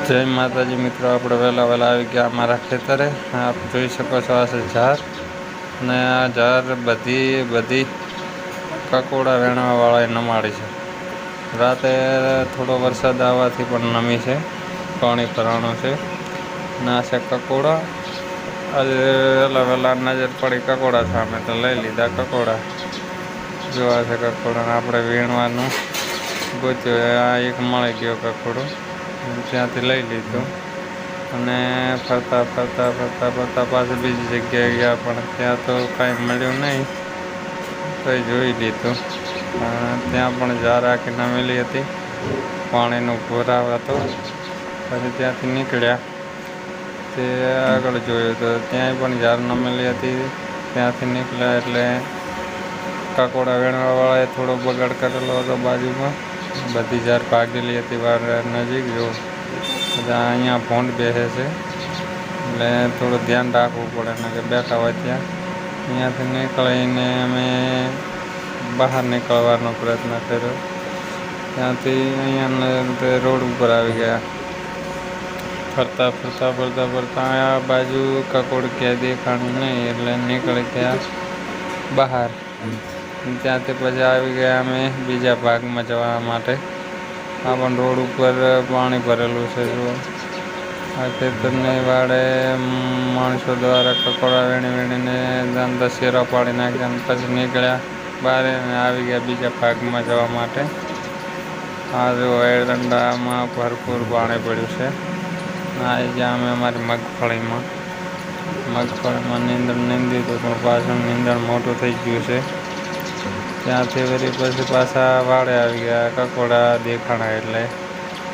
જય માતાજી મિત્રો, આપણે વહેલા આવી ગયા અમારા ખેતરે. આપ જોઈ શકો છો, આ છે ઝાર, અને આ ઝાર બધી કકોડા વેણવાવાળાએ નમાડી છે. રાતે થોડો વરસાદ આવવાથી પણ નમી છે, પાણી ભરાણું છે. અને આ છે કકોડા. આજે વહેલા નજર પડી કકોડા સામે તો લઈ લીધા કકોડા. જોવા છે કકોડા, આપણે વીણવાનું ગોત્યું. આ એક મળી ગયો કકોડો, ત્યાંથી લઈ લીધું. અને ફરતા પાછું બીજી જગ્યાએ ગયા, પણ ત્યાં તો કાંઈ મળ્યું નહીં, તો જોઈ લીધું. ત્યાં પણ ઝાર આખી નમેલી હતી, પાણીનો ભરાવ હતો. પછી ત્યાંથી નીકળ્યા તે આગળ જોયું તો ત્યાંય પણ ઝાર નમેલી હતી. ત્યાંથી નીકળ્યા એટલે કકોડા વેણવાવાળાએ થોડો બગાડ કરેલો હતો બાજુમાં. બધી ઝાર ભાગેલી હતી વાર નજીક. જો બધા અહીંયા ભોંડ બેસે છે, એટલે થોડું ધ્યાન રાખવું પડે ને કે બેઠા હોય ત્યાં. અહીંયાથી નીકળીને અમે બહાર નીકળવાનો પ્રયત્ન કર્યો. ત્યાંથી અહીંયા રોડ ઉપર આવી ગયા. ફરતા આ બાજુ કકોડ ક્યાં દેખાણું નહીં, એટલે નીકળી ગયા બહાર. ત્યાંથી પછી આવી ગયા અમે બીજા ભાગમાં જવા માટે. આ પણ રોડ ઉપર પાણી ભરેલું છે. જો આ ખેતરને વાડે માણસો દ્વારા કકોડા વેણીને અંદર શેરા પાડી નાખ્યા, અને પછી નીકળ્યા બહાર અને આવી ગયા બીજા ભાગમાં જવા માટે. આ જો એરંડામાં ભરપૂર પાણી પડ્યું છે. આવી ગયા અમે અમારી મગફળીમાં નીંદી તો પાછું નીંદણ મોટું થઈ ગયું છે. ત્યાંથી વળી પછી પાછા વાડે આવી ગયા. કકોડા દેખાણા એટલે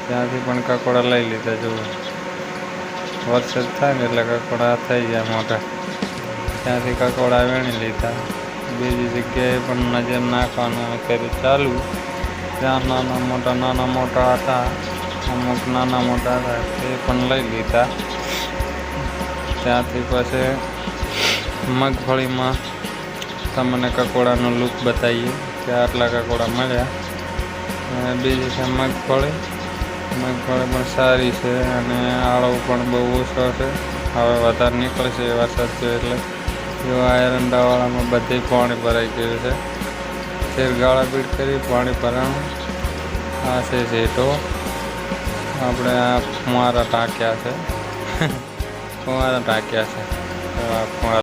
ત્યાંથી પણ કકોડા લઈ લીધા. જો વરસાદ થાય ને એટલે કકોડા થઈ જાય મોટા. ત્યાંથી કકોડા વેણી લીધા. બીજી જગ્યાએ પણ નજર નાખવાનું કર્યું ચાલુ. ત્યાં નાના મોટા હતા, અમુક નાના મોટા હતા, તે પણ લઈ લીધા. ત્યાંથી પછી મગફળીમાં તમને કકોડાનો લુક બતાવીએ કે આટલા કકોડા મળ્યા. અને બીજી છે મગફળી પણ સારી છે, અને આળો પણ બહુ ઓછો છે. હવે વધારે નીકળશે વરસાદ છે એટલે. જો આ એરંડાવાળામાં બધે પાણી ભરાઈ ગયું છે. ફેર ગાળાબીટ કરી પાણી ભરાણું. આ છે જેઠો, આપણે આ ફુવારા ટાંક્યા છે.